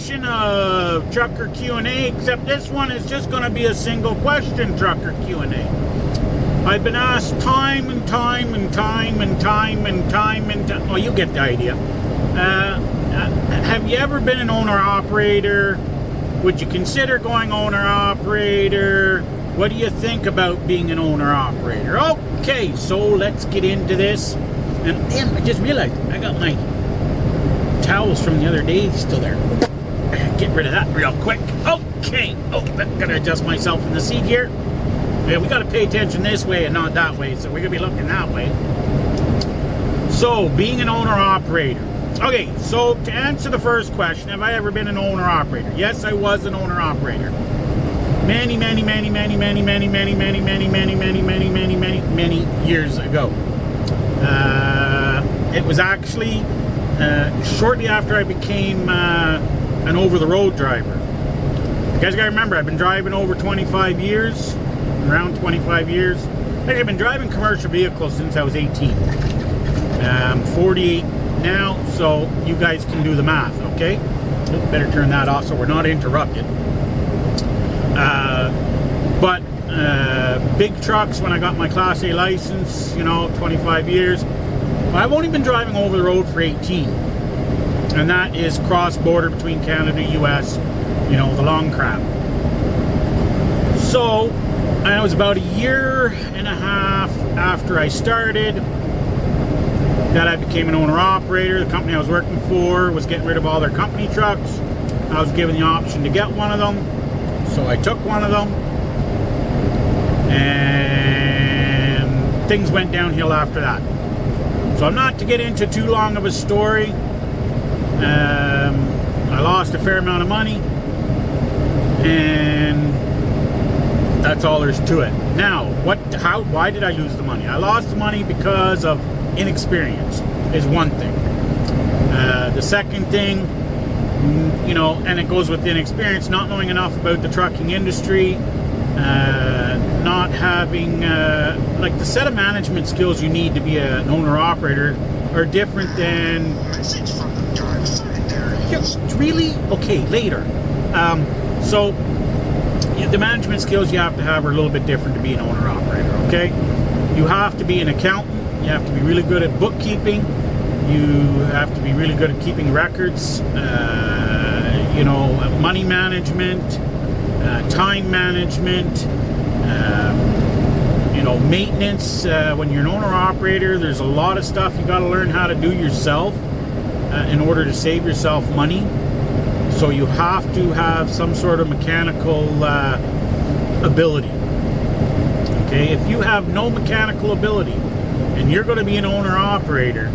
edition of Trucker Q&A, except this one is just going to be a single question Trucker Q&A. I've been asked time and time, well, you get the idea. Have you ever been an owner-operator? Would you consider going owner-operator? What do you think about being an owner-operator? Okay, so let's get into this. And damn, I just realized I got my towels from the other day still there. Get rid of that real quick. Okay. I'm gonna adjust myself in the seat here. Yeah, we gotta pay attention this way and not that way, so we're gonna be looking that way. So, being an owner-operator. Okay, so to answer the first question, have I ever been an owner-operator? Yes, I was an owner-operator. Many years ago. It was actually shortly after I became an over-the-road driver. You guys gotta remember, I've been driving over 25 years, around 25 years. I've been driving commercial vehicles since I was 18. I'm 48 now, so you guys can do the math, okay? Better turn that off so we're not interrupted. But big trucks, when I got my Class A license, 25 years. I've only been driving over the road for 18. And that is cross-border between Canada and US, the long crap. So, and it was about a year and a half after I started that I became an owner-operator. The company I was working for was getting rid of all their company trucks. I was given the option to get one of them. So I took one of them. And things went downhill after that. So I'm not to get into too long of a story. I lost a fair amount of money, and that's all there's to it. Now, why did I lose the money? I lost the money because of inexperience, is one thing. The second thing, and it goes with inexperience, not knowing enough about the trucking industry, not having, like the set of management skills you need to be an owner-operator are different than... Really? Okay, later. So, the management skills you have to have are a little bit different to be an owner-operator, okay? You have to be an accountant. You have to be really good at bookkeeping. You have to be really good at keeping records. Money management, time management, maintenance. When you're an owner-operator, there's a lot of stuff you got to learn how to do yourself in order to save yourself money. So you have to have some sort of mechanical ability. Okay, if you have no mechanical ability and you're going to be an owner-operator,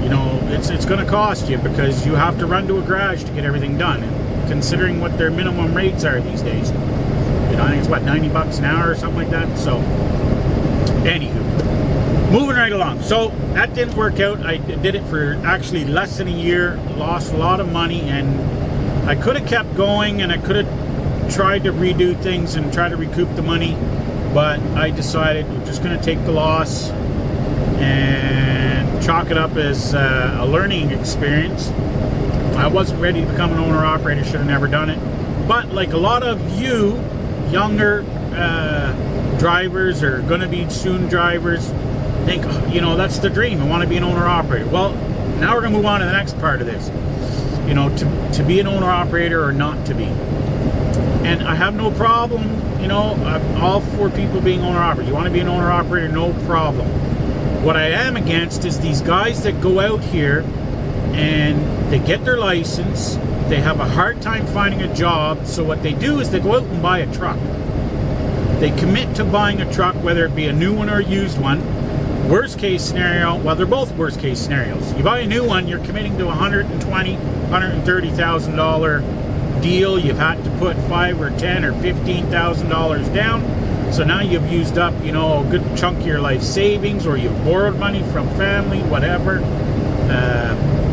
it's going to cost you, because you have to run to a garage to get everything done. And considering what their minimum rates are these days, I think it's what, $90 an hour or something like that. So, anywho, moving right along. So that didn't work out. I did it for actually less than a year, lost a lot of money, and I could have kept going, and I could have tried to redo things and try to recoup the money, but I decided we're just going to take the loss and chalk it up as a learning experience. I wasn't ready to become an owner-operator, should have never done it. But like a lot of you younger drivers, or going to be soon drivers, think, that's the dream. I want to be an owner-operator. Well, now we're going to move on to the next part of this. To be an owner-operator or not to be. And I have no problem, I'm all for people being owner-operator. You want to be an owner-operator, no problem. What I am against is these guys that go out here and they get their license, they have a hard time finding a job, so what they do is they go out and buy a truck. They commit to buying a truck, whether it be a new one or a used one. Worst case scenario, well, they're both worst case scenarios. You buy a new one, you're committing to $120,000, $130,000 deal. You've had to put $5,000 or $10,000 or $15,000 down. So now you've used up, a good chunk of your life savings, or you've borrowed money from family, whatever,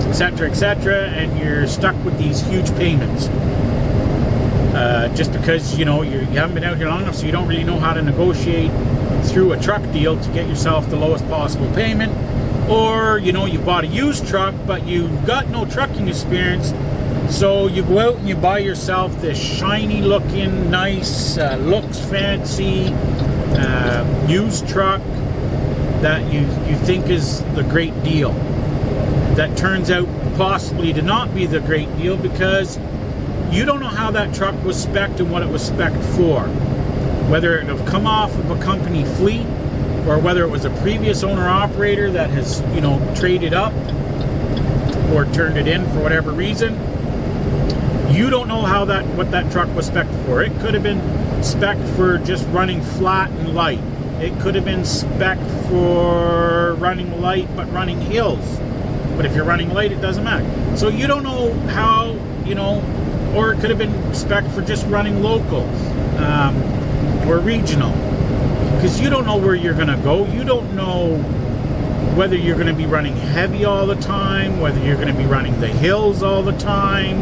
etc., and you're stuck with these huge payments. Just because, you haven't been out here long enough, so you don't really know how to negotiate through a truck deal to get yourself the lowest possible payment. Or, you bought a used truck, but you've got no trucking experience, So you go out and you buy yourself this shiny looking, nice, looks fancy, used truck that you think is the great deal. That turns out possibly to not be the great deal because you don't know how that truck was spec'd and what it was spec'd for. Whether it have come off of a company fleet or whether it was a previous owner-operator that has, you know, traded up or turned it in for whatever reason. You don't know how what that truck was spec'd for. It could have been spec'd for just running flat and light. It could have been spec'd for running light but running hills. But if you're running light, it doesn't matter. So you don't know how, you know, or it could have been spec'd for just running local or regional. Because you don't know where you're going to go. You don't know whether you're going to be running heavy all the time, whether you're going to be running the hills all the time.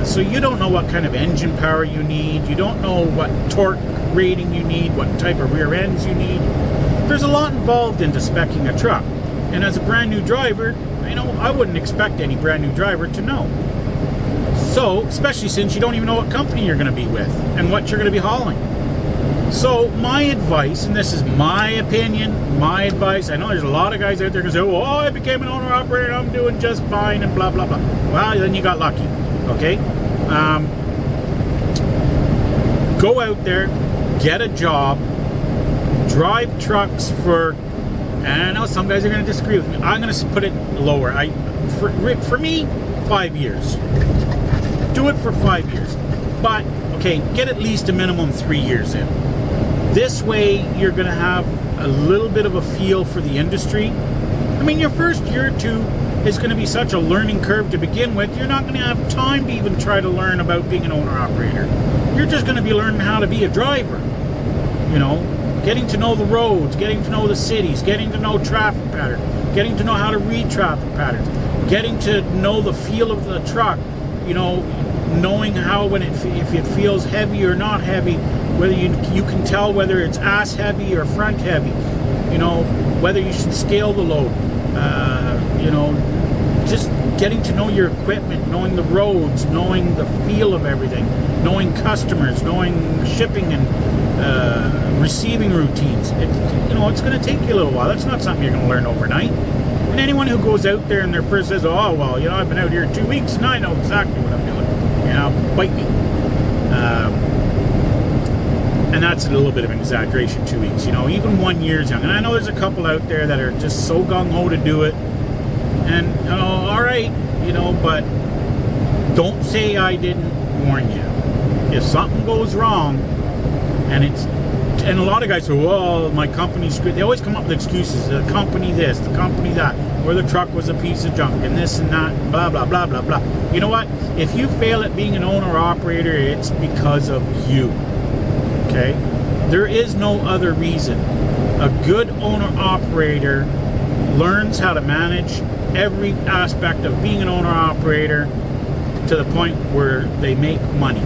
So you don't know what kind of engine power you need. You don't know what torque rating you need, what type of rear ends you need. There's a lot involved into speccing a truck. And as a brand new driver, you know, I wouldn't expect any brand new driver to know. So, especially since you don't even know what company you're going to be with and what you're going to be hauling. So my advice, and this is my opinion, my advice, I know there's a lot of guys out there who say, oh, I became an owner-operator, I'm doing just fine, and blah, blah, blah. Well, then you got lucky, okay? Go out there, get a job, drive trucks for, and I know some guys are going to disagree with me, I'm going to put it lower. For me, 5 years. Do it for 5 years. But, okay, get at least a minimum 3 years in. This way, you're going to have a little bit of a feel for the industry. I mean, your first year or two is going to be such a learning curve to begin with. You're not going to have time to even try to learn about being an owner-operator. You're just going to be learning how to be a driver. You know, getting to know the roads, getting to know the cities, getting to know traffic patterns, getting to know how to read traffic patterns, getting to know the feel of the truck, you know, knowing how if it feels heavy or not heavy, whether you can tell whether it's ass heavy or front heavy, you know, whether you should scale the load, you know, just getting to know your equipment, knowing the roads, knowing the feel of everything, knowing customers, knowing shipping and receiving routines. You know, it's going to take you a little while. That's not something you're going to learn overnight. And anyone who goes out there and their first says, oh, well, you know, I've been out here 2 weeks and I know exactly what I'm doing. You know, bite me. And that's a little bit of an exaggeration, 2 weeks. You know, even 1 year's young. And I know there's a couple out there that are just so gung-ho to do it. And, you know, all right, you know, but don't say I didn't warn you. If something goes wrong, and a lot of guys say, well, my company's screwed. They always come up with excuses. The company this, the company that, or the truck was a piece of junk, and this and that, blah, blah, blah, blah, blah. You know what? If you fail at being an owner-operator, it's because of you. Okay? There is no other reason. A good owner-operator learns how to manage every aspect of being an owner-operator to the point where they make money.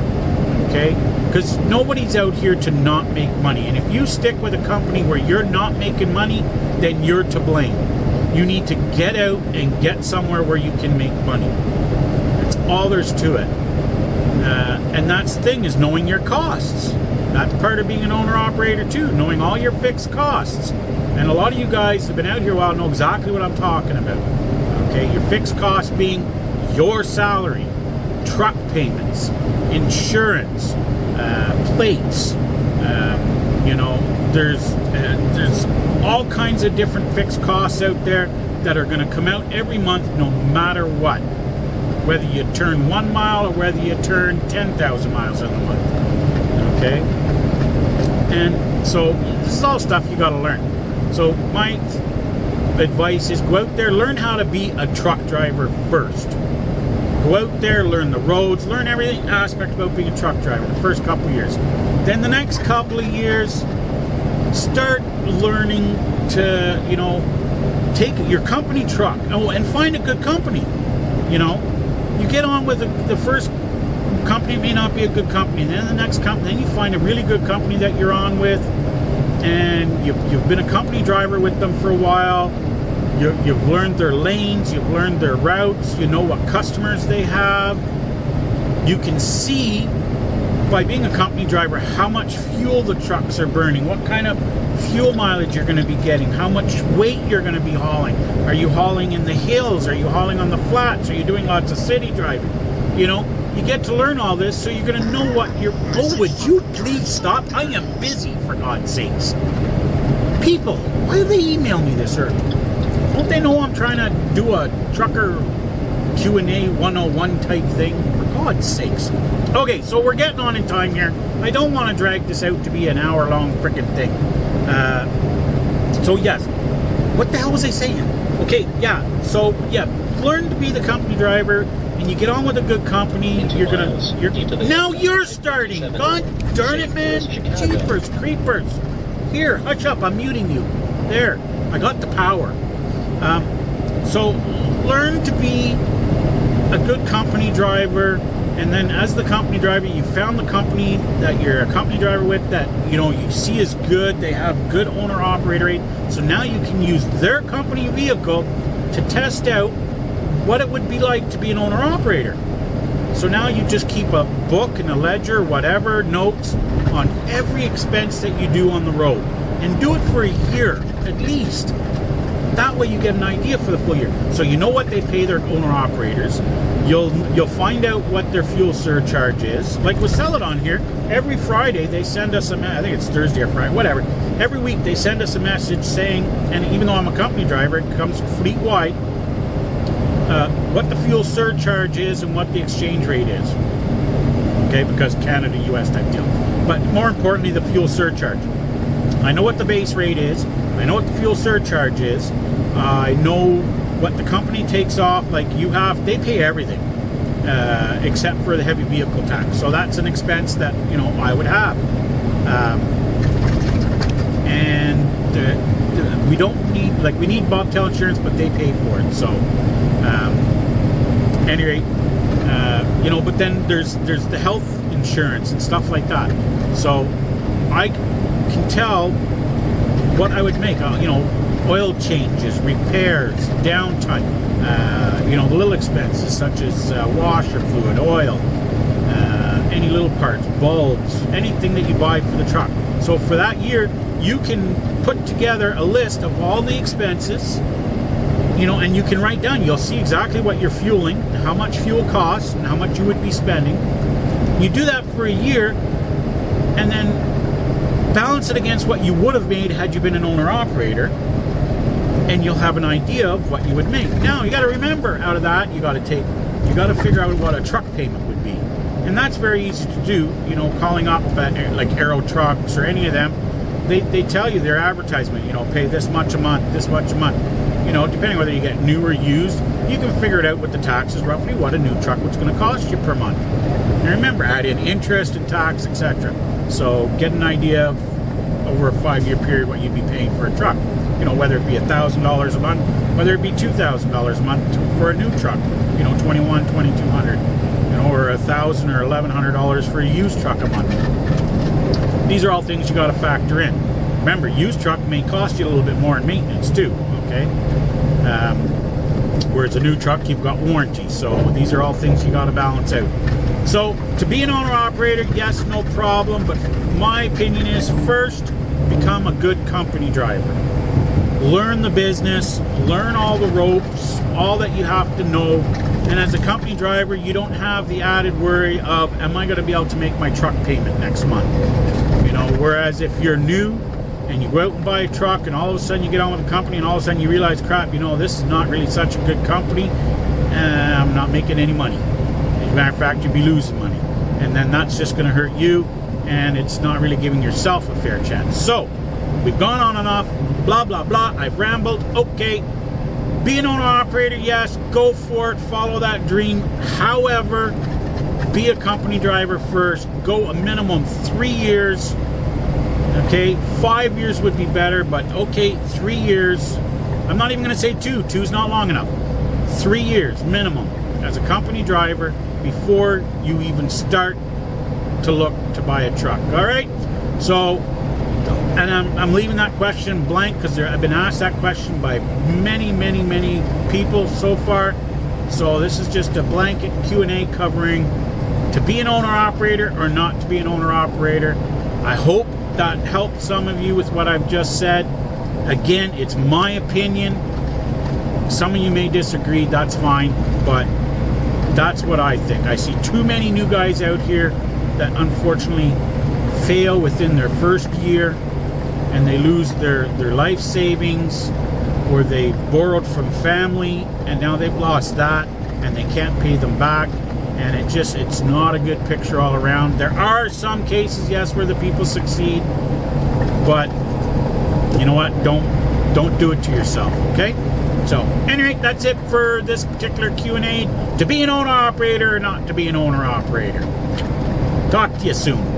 Okay? Because nobody's out here to not make money. And if you stick with a company where you're not making money, then you're to blame. You need to get out and get somewhere where you can make money. That's all there's to it. And that's the thing, is knowing your costs. That's part of being an owner-operator too, knowing all your fixed costs. And a lot of you guys that have been out here a while know exactly what I'm talking about. Okay, your fixed costs being your salary, truck payments, insurance, plates. You know, there's all kinds of different fixed costs out there that are going to come out every month, no matter what. Whether you turn 1 mile or whether you turn 10,000 miles in a month. Okay, and so this is all stuff you got to learn. So my advice is go out there, learn how to be a truck driver first. Go out there, learn the roads, learn every aspect about being a truck driver the first couple of years. Then the next couple of years, start learning to, you know, take your company truck and find a good company. You know, you get on with the first company, may not be a good company, and then the next company, then you find a really good company that you're on with, and you've been a company driver with them for a while, You've learned their lanes, you've learned their routes, you know what customers they have. You can see by being a company driver how much fuel the trucks are burning, what kind of fuel mileage you're going to be getting, how much weight you're going to be hauling. Are you hauling in the hills? Are you hauling on the flats? Are you doing lots of city driving? You know, you get to learn all this, so you're going to know what you're... Oh, would you please stop? I am busy, for God's sakes. People, why do they email me this early? Don't they know I'm trying to do a trucker Q&A 101 type thing? For God's sakes. Okay, so we're getting on in time here. I don't want to drag this out to be an hour-long freaking thing. So yes, what the hell was I saying? Okay, yeah, so yeah, learn to be the company driver, and you get on with a good company. Now you're starting. God darn it, man! Jeepers creepers! Here, hush up. I'm muting you. There, I got the power. So learn to be a good company driver, and then as the company driver, you found the company that you're a company driver with that you see is good. They have good owner operator rate, so now you can use their company vehicle to test out what it would be like to be an owner operator. So now you just keep a book and a ledger, whatever, notes on every expense that you do on the road, and do it for a year at least. That way you get an idea for the full year. So you know what they pay their owner operators. You'll find out what their fuel surcharge is. Like with Celadon here, every Friday they send us I think it's Thursday or Friday, whatever. Every week they send us a message saying, and even though I'm a company driver, it comes fleet-wide, what the fuel surcharge is and what the exchange rate is. Okay, because Canada, US type deal. But more importantly, the fuel surcharge. I know what the base rate is. I know what the fuel surcharge is. I know what the company takes off. Like they pay everything except for the heavy vehicle tax. So that's an expense that I would have. And we don't need, we need bobtail insurance, but they pay for it. So anyway, but then there's the health insurance and stuff like that. So I can tell what I would make, oil changes, repairs, downtime, the little expenses such as washer fluid, oil, any little parts, bulbs, anything that you buy for the truck. So for that year, you can put together a list of all the expenses, and you can write down, you'll see exactly what you're fueling, how much fuel costs, and how much you would be spending. You do that for a year, and then balance it against what you would have made had you been an owner-operator, and you'll have an idea of what you would make. Now, you got to remember, out of that, you got to figure out what a truck payment would be. And that's very easy to do, calling up like Aero Trucks or any of them. They tell you their advertisement, pay this much a month, this much a month. Depending whether you get new or used, you can figure it out with the taxes roughly what a new truck was going to cost you per month. And remember, add in interest and tax, etc. So get an idea of over a 5-year period what you'd be paying for a truck. Whether it be $1,000 a month, whether it be $2,000 a month for a new truck. $2,100, $2,200, or $1,000 or $1,100 for a used truck a month. These are all things you got to factor in. Remember, used truck may cost you a little bit more in maintenance too. Okay. Whereas a new truck, you've got warranty. So these are all things you got to balance out. So to be an owner-operator, yes, no problem. But my opinion is, first, become a good company driver. Learn the business, learn all the ropes, all that you have to know. And as a company driver, you don't have the added worry of, am I going to be able to make my truck payment next month? Whereas if you're new and you go out and buy a truck and all of a sudden you get on with the company and all of a sudden you realize, crap, this is not really such a good company, and I'm not making any money. As a matter of fact, you'd be losing money. And then that's just going to hurt you, and it's not really giving yourself a fair chance. So, we've gone on and off, blah, blah, blah. I've rambled. Okay, be an owner-operator, yes, go for it, follow that dream. However, be a company driver first. Go a minimum 3 years. Okay, 5 years would be better, but okay, 3 years. I'm not even going to say 2. 2's not long enough. 3 years minimum as a company driver before you even start to look to buy a truck. All right, so And I'm leaving that question blank because I've been asked that question by many people so far. So this is just a blanket Q&A covering to be an owner-operator or not to be an owner-operator. I hope that helped some of you with what I've just said. Again, it's my opinion. Some of you may disagree, that's fine, but that's what I think. I see too many new guys out here that unfortunately fail within their first year, and they lose their life savings, or they borrowed from family and now they've lost that and they can't pay them back, and it's not a good picture all around. There are some cases, yes, where the people succeed, but you know what, don't do it to yourself, okay? So anyway, that's it for this particular Q&A. To be an owner operator or not to be an owner operator. Talk to you soon.